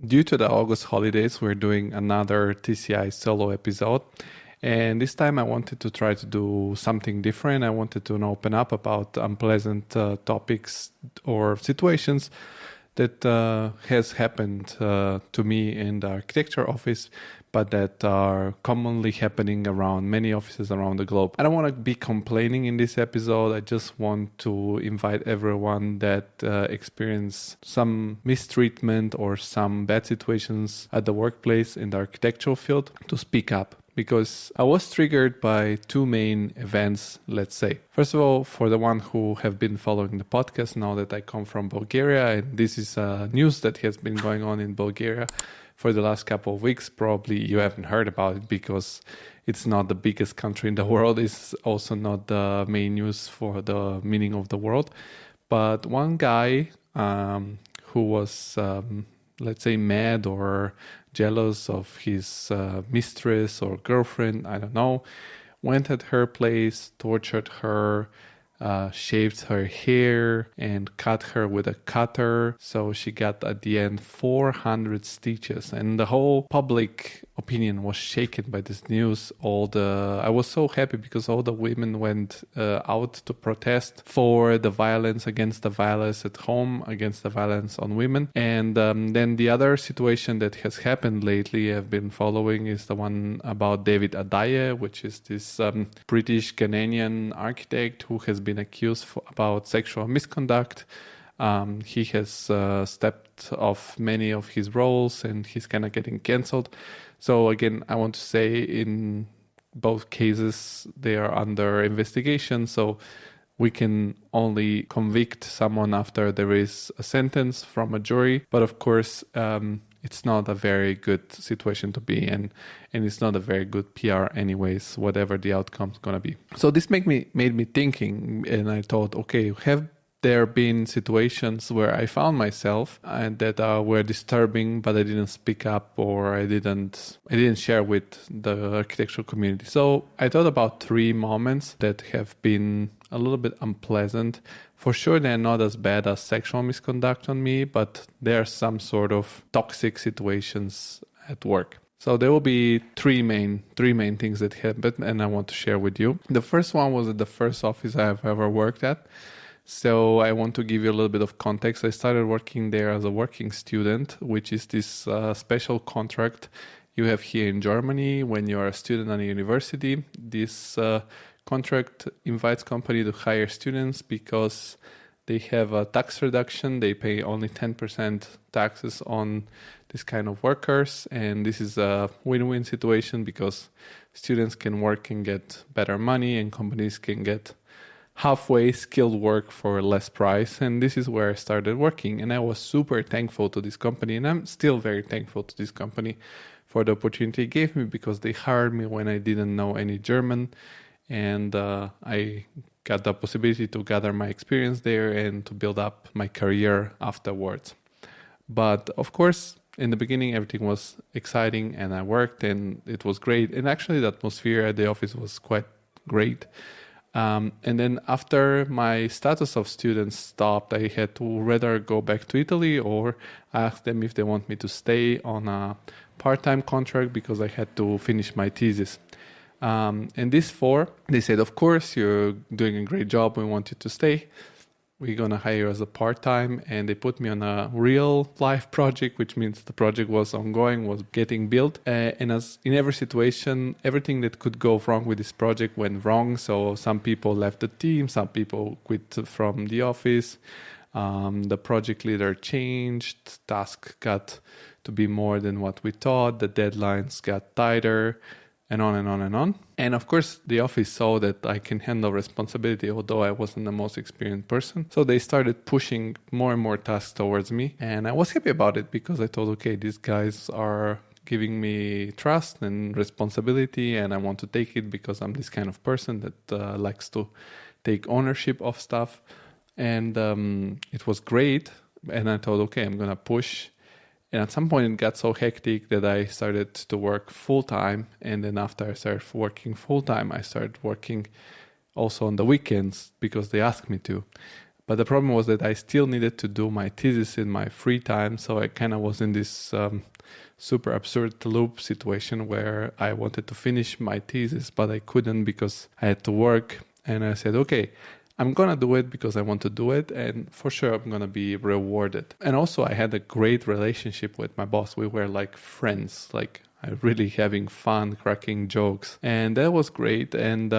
Due to the August holidays, we're doing another TCI solo episode. And this time I wanted to try to do something different. I wanted to open up about unpleasant topics or situations that has happened to me in the architecture office, but that are commonly happening around many offices around the globe. I don't want to be complaining in this episode. I just want to invite everyone that experience some mistreatment or some bad situations at the workplace in the architectural field to speak up. Because I was triggered by two main events, let's say. First of all, for the one who have been following the podcast, know that I come from Bulgaria, and this is news that has been going on in Bulgaria for the last couple of weeks. Probably you haven't heard about it because it's not the biggest country in the world. It's also not the main news for the meaning of the world. But one guy who was, let's say, mad or jealous of his mistress or girlfriend, I don't know, went at her place, tortured her, shaved her hair and cut her with a cutter. So she got at the end 400 stitches, and the whole public opinion was shaken by this news. I was so happy because all the women went out to protest for the violence, against the violence at home, against the violence on women. And then the other situation that has happened lately I've been following is the one about David Adaye, which is this British Ghanaian architect who has been accused about sexual misconduct. He has stepped off many of his roles and he's kind of getting cancelled. So again, I want to say in both cases, they are under investigation. So we can only convict someone after there is a sentence from a jury. But of course, it's not a very good situation to be in, and it's not a very good PR anyways, whatever the outcome's going to be. So this made me thinking, and I thought, okay, have there been situations where I found myself and that were disturbing, but I didn't speak up or I didn't share with the architectural community. So I thought about 3 moments that have been a little bit unpleasant. For sure, they're not as bad as sexual misconduct on me, but there are some sort of toxic situations at work. So there will be three main things that happened, and I want to share with you. The first one was at the first office I have ever worked at. So I want to give you a little bit of context. I started working there as a working student, which is this special contract you have here in Germany when you are a student at a university. This contract invites company to hire students because they have a tax reduction. They pay only 10% taxes on this kind of workers. And this is a win-win situation because students can work and get better money and companies can get halfway skilled work for less price. And this is where I started working. And I was super thankful to this company. And I'm still very thankful to this company for the opportunity it gave me because they hired me when I didn't know any German. And I got the possibility to gather my experience there and to build up my career afterwards. But of course, in the beginning, everything was exciting and I worked and it was great. And actually the atmosphere at the office was quite great. And then after my status of student stopped, I had to rather go back to Italy or ask them if they want me to stay on a part-time contract because I had to finish my thesis. And these 4, they said, of course, you're doing a great job. We want you to stay. We're going to hire you as a part-time. And they put me on a real life project, which means the project was ongoing, was getting built. And as in every situation, everything that could go wrong with this project went wrong. So some people left the team, some people quit from the office. The project leader changed. Task got to be more than what we thought. The deadlines got tighter. And on and on and on. And of course, the office saw that I can handle responsibility, although I wasn't the most experienced person. So they started pushing more and more tasks towards me. And I was happy about it because I thought, okay, these guys are giving me trust and responsibility, and I want to take it because I'm this kind of person that likes to take ownership of stuff. And it was great. And I thought, okay, I'm going to push. And at some point it got so hectic that I started to work full-time. And then after I started working full-time, I started working also on the weekends because they asked me to. But the problem was that I still needed to do my thesis in my free time. So I kind of was in this super absurd loop situation where I wanted to finish my thesis, but I couldn't because I had to work. And I said, okay, I'm going to do it because I want to do it. And for sure, I'm going to be rewarded. And also, I had a great relationship with my boss. We were like friends, like really having fun, cracking jokes. And that was great. And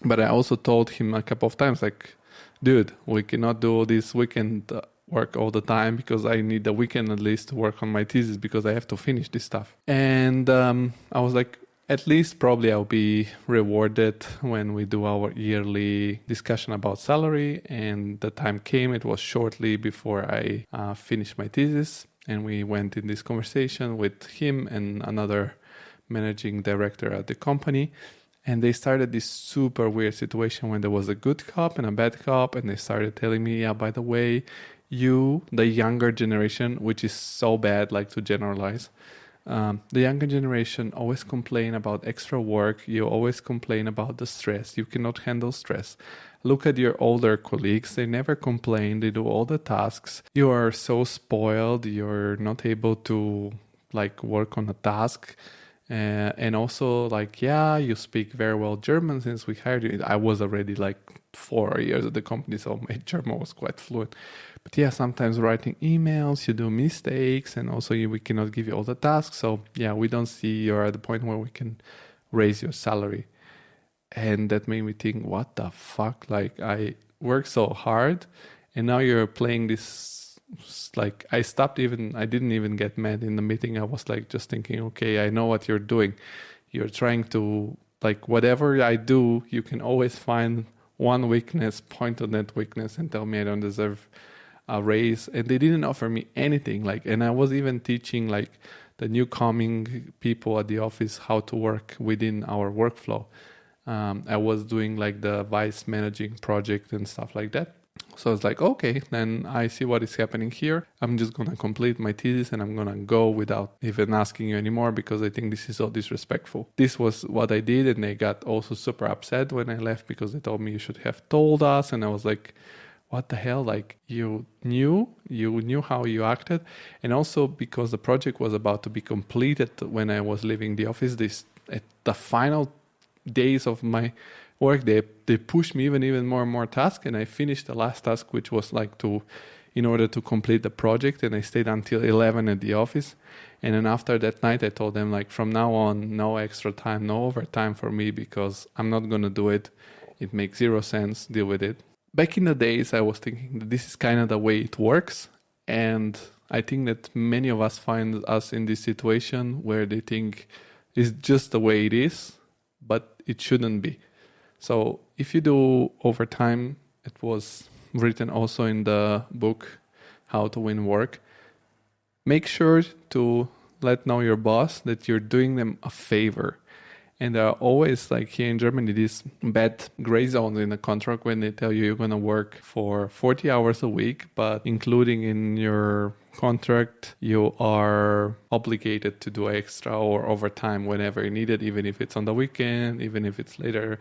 but I also told him a couple of times, like, dude, we cannot do this weekend work all the time because I need the weekend at least to work on my thesis because I have to finish this stuff. And I was like, at least probably I'll be rewarded when we do our yearly discussion about salary. And the time came, it was shortly before I finished my thesis. And we went in this conversation with him and another managing director at the company. And they started this super weird situation when there was a good cop and a bad cop. And they started telling me, yeah, by the way, you, the younger generation, which is so bad, like to generalize, the younger generation always complain about extra work. You always complain about the stress. You cannot handle stress. Look at your older colleagues. They never complain. They do all the tasks. You are so spoiled. You're not able to like work on a task. And also like, yeah, you speak very well German since we hired you. I was already like 4 years at the company, so my German was quite fluent. But yeah, sometimes writing emails, you do mistakes, and also we cannot give you all the tasks. So yeah, we don't see you're at the point where we can raise your salary. And that made me think, what the fuck? Like, I worked so hard, and now you're playing this, like, I didn't even get mad in the meeting. I was like, just thinking, okay, I know what you're doing. You're trying to, like, whatever I do, you can always find one weakness, point on that weakness, and tell me I don't deserve a raise. And they didn't offer me anything. Like, and I was even teaching, like, the new coming people at the office how to work within our workflow. I was doing like the vice managing project and stuff like that. So I was like, okay, then I see what is happening here. I'm just going to complete my thesis and I'm going to go without even asking you anymore because I think this is so disrespectful. This was what I did, and they got also super upset when I left because they told me you should have told us. And I was like, what the hell? Like, you knew how you acted. And also because the project was about to be completed when I was leaving the office, at the final days of my work, they pushed me even more and more tasks, and I finished the last task, which was like in order to complete the project, and I stayed until 11 at the office. And then after that night I told them, like, from now on, no extra time, no overtime for me, because I'm not gonna do it. It makes zero sense. Deal with it. Back in the days I was thinking that this is kind of the way it works, and I think that many of us find us in this situation where they think it's just the way it is, but it shouldn't be. So if you do overtime, it was written also in the book, How to Win Work, make sure to let know your boss that you're doing them a favor. And there are always, like here in Germany, these bad gray zones in the contract when they tell you you're going to work for 40 hours a week, but including in your contract, you are obligated to do extra or overtime whenever you need it, even if it's on the weekend, even if it's later.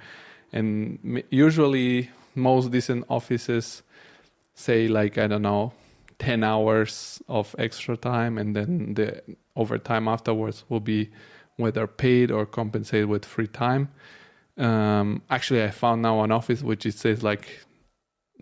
And usually most decent offices say, like, I don't know, 10 hours of extra time, and then the overtime afterwards will be whether paid or compensated with free time. Actually, I found now an office which it says like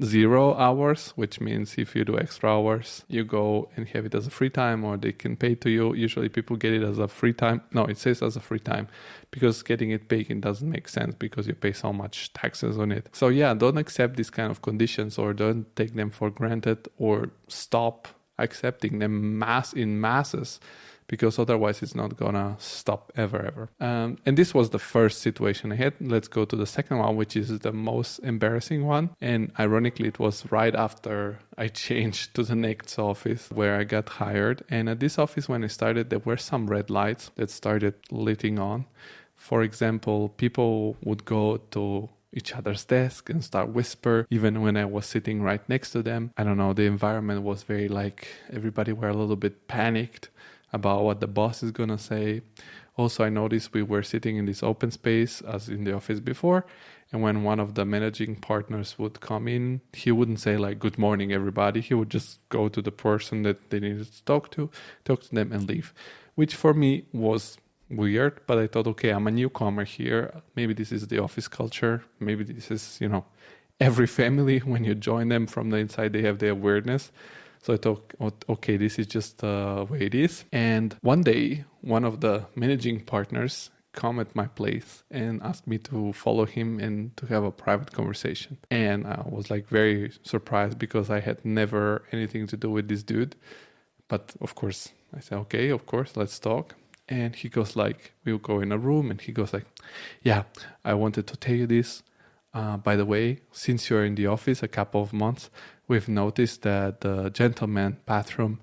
0 hours, which means if you do extra hours, you go and have it as a free time, or they can pay to you. Usually people get it as a free time. No, it says as a free time, because getting it paid, it doesn't make sense because you pay so much taxes on it. So yeah, don't accept these kind of conditions, or don't take them for granted, or stop accepting them in masses, because otherwise it's not gonna stop ever. And this was the first situation I had. Let's go to the second one, which is the most embarrassing one. And ironically, it was right after I changed to the next office where I got hired. And at this office, when I started, there were some red lights that started lighting on. For example, people would go to each other's desk and start whisper, even when I was sitting right next to them. I don't know, the environment was very, like, everybody were a little bit panicked about what the boss is gonna say. Also, I noticed we were sitting in this open space as in the office before. And when one of the managing partners would come in, he wouldn't say like, good morning, everybody. He would just go to the person that they needed to talk to them and leave, which for me was weird. But I thought, okay, I'm a newcomer here. Maybe this is the office culture. Maybe this is, every family, when you join them from the inside, they have their weirdness. So I thought, okay, this is just the way it is. And one day, one of the managing partners come at my place and asked me to follow him and to have a private conversation. And I was like very surprised because I had never anything to do with this dude. But of course, I said, okay, of course, let's talk. And he goes like, we'll go in a room and he goes like, yeah, I wanted to tell you this. By the way, since you're in the office a couple of months, we've noticed that the gentleman bathroom,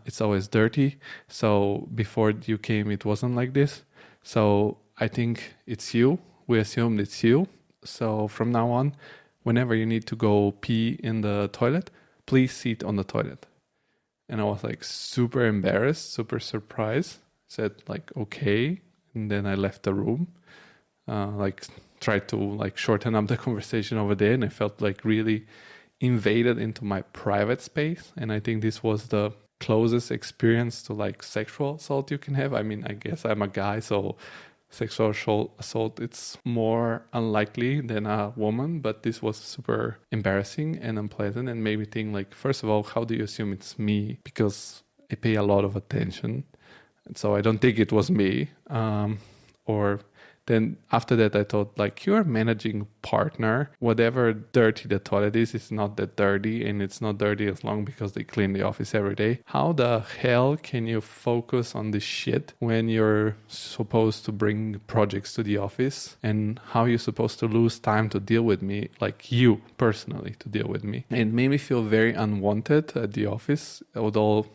it's always dirty. So before you came, it wasn't like this. So I think it's you. We assumed it's you. So from now on, whenever you need to go pee in the toilet, please sit on the toilet. And I was like super embarrassed, super surprised. Said like, okay. And then I left the room, tried to shorten up the conversation over there. And I felt like really invaded into my private space. And I think this was the closest experience to sexual assault you can have. I mean, I guess I'm a guy, so sexual assault, it's more unlikely than a woman, but this was super embarrassing and unpleasant and made me think first of all, how do you assume it's me? Because I pay a lot of attention. And so I don't think it was me. Or then after that, I thought you're a managing partner. Whatever dirty the toilet is, it's not that dirty, and it's not dirty as long because they clean the office every day. How the hell can you focus on this shit when you're supposed to bring projects to the office? And how you're supposed to lose time to deal with me, you personally to deal with me? It made me feel very unwanted at the office, although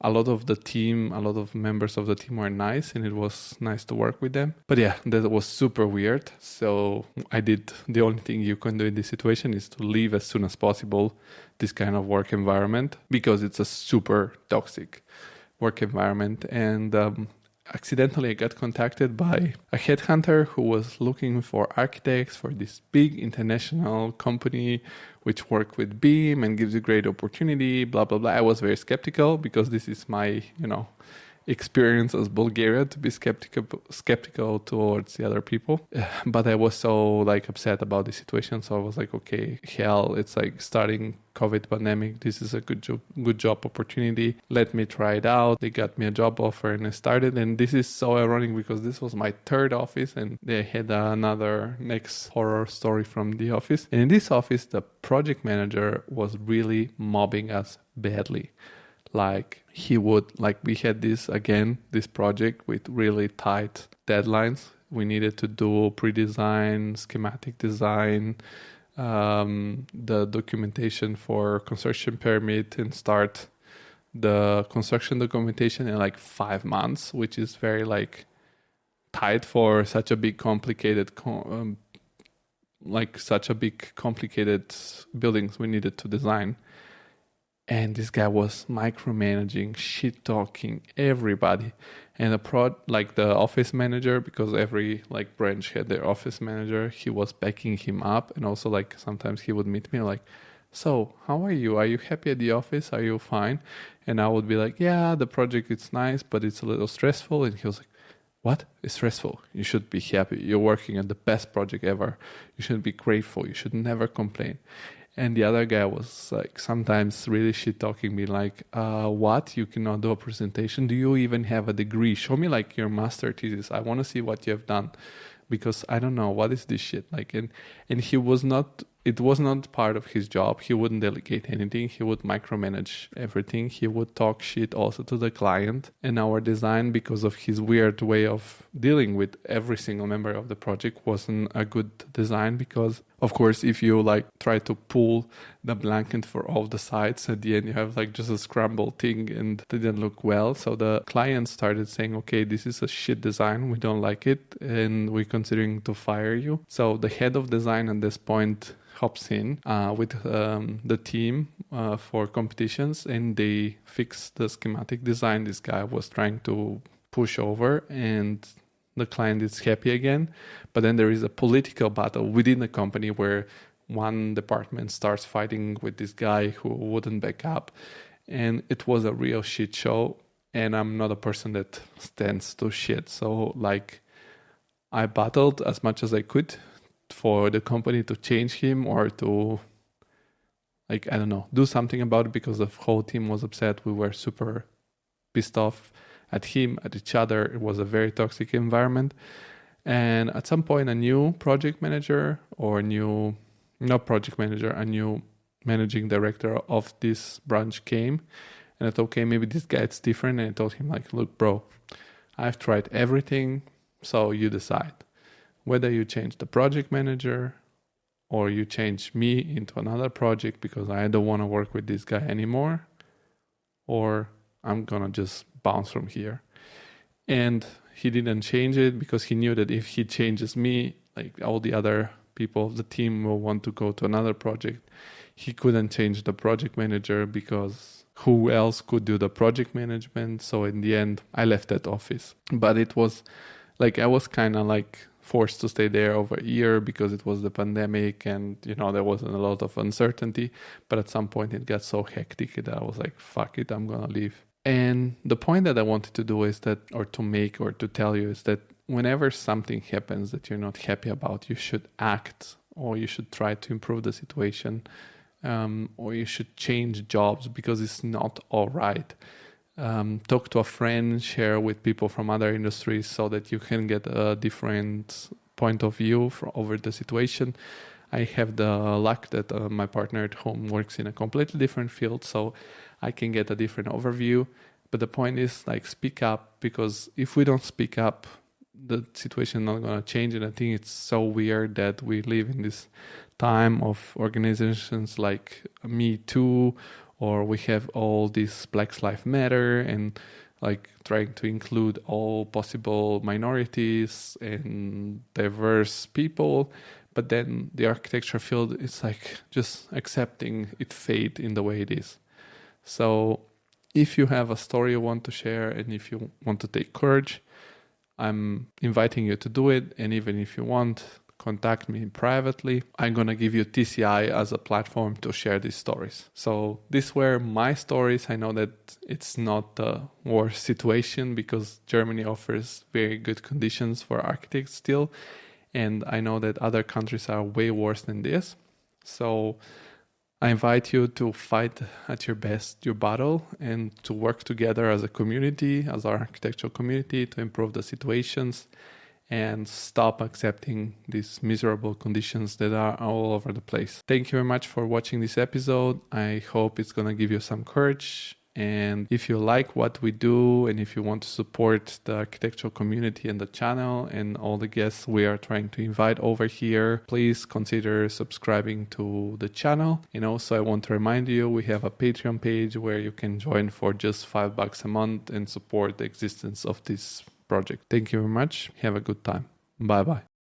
a lot of members of the team were nice and it was nice to work with them. But yeah, that was super weird. So the only thing you can do in this situation is to leave as soon as possible this kind of work environment because it's a super toxic work environment. And accidentally I got contacted by a headhunter who was looking for architects for this big international company which work with BIM and gives you great opportunity, blah, blah, blah. I was very skeptical because this is my, experience as Bulgaria to be skeptical towards the other people. But I was so upset about the situation. So I was like, okay, hell, it's starting COVID pandemic. This is a good job opportunity. Let me try it out. They got me a job offer and I started. And this is so ironic because this was my third office and they had another next horror story from the office. And in this office, the project manager was really mobbing us badly. He would, we had this project with really tight deadlines. We needed to do pre-design, schematic design, the documentation for construction permit and start the construction documentation in 5 months, which is very tight for such a big complicated buildings we needed to design. And this guy was micromanaging, shit-talking everybody. And the office manager, because every branch had their office manager, he was backing him up. And also sometimes he would meet me so how are you? Are you happy at the office? Are you fine? And I would be yeah, the project is nice, but it's a little stressful. And he was what? It's stressful. You should be happy. You're working on the best project ever. You should be grateful. You should never complain. And the other guy was sometimes really shit talking me what? You cannot do a presentation? Do you even have a degree? Show me your master thesis. I want to see what you have done because I don't know what is this shit and he was not, it was not part of his job. He wouldn't delegate anything. He would micromanage everything. He would talk shit also to the client and our design because of his weird way of dealing with every single member of the project wasn't a good design because of course, if you try to pull the blanket for all the sides, at the end you have just a scrambled thing and it didn't look well. So the client started saying, okay, this is a shit design. We don't like it and we're considering to fire you. So the head of design at this point hops in with the team for competitions and they fix the schematic design. This guy was trying to push over and the client is happy again. But then there is a political battle within the company where one department starts fighting with this guy who wouldn't back up. And it was a real shit show. And I'm not a person that stands to shit. So like I battled as much as I could for the company to change him or to, like, I don't know, do something about it, because the whole team was upset. We were super pissed off at him, at each other. It was a very toxic environment. And at some point, a new project manager or a new managing director of this branch came. And I thought, okay, maybe this guy is different. And I told him, like, look, bro, I've tried everything. So you decide whether you change the project manager or you change me into another project because I don't want to work with this guy anymore, or I'm going to just bounce from here. And he didn't change it because he knew that if he changes me, like all the other people of the team will want to go to another project. He couldn't change the project manager because who else could do the project management? So in the end, I left that office. But it was like I was kind of like forced to stay there over a year because it was the pandemic and, you know, there wasn't a lot of uncertainty. But at some point it got so hectic that I was like, fuck it, I'm going to leave. And the point that I wanted to do is that, or to make or to tell you, is that whenever something happens that you're not happy about, you should act, or you should try to improve the situation, or you should change jobs because it's not all right. Talk to a friend, share with people from other industries so that you can get a different point of view over the situation. I have the luck that my partner at home works in a completely different field, so I can get a different overview. But the point is, like, speak up, because if we don't speak up, the situation is not going to change. And I think it's so weird that we live in this time of organizations like Me Too, or we have all these Black Lives Matter and like trying to include all possible minorities and diverse people. But then the architecture field is like just accepting it fate in the way it is. So if you have a story you want to share and if you want to take courage, I'm inviting you to do it. And even if you want, contact me privately. I'm going to give you TCI as a platform to share these stories. So these were my stories. I know that it's not the worst situation because Germany offers very good conditions for architects still. And I know that other countries are way worse than this. So I invite you to fight at your best your battle and to work together as a community, as our architectural community, to improve the situations and stop accepting these miserable conditions that are all over the place. Thank you very much for watching this episode. I hope it's going to give you some courage. And if you like what we do and if you want to support the architectural community and the channel and all the guests we are trying to invite over here, please consider subscribing to the channel. And also I want to remind you, we have a Patreon page where you can join for just $5 a month and support the existence of this project. Thank you very much. Have a good time. Bye bye.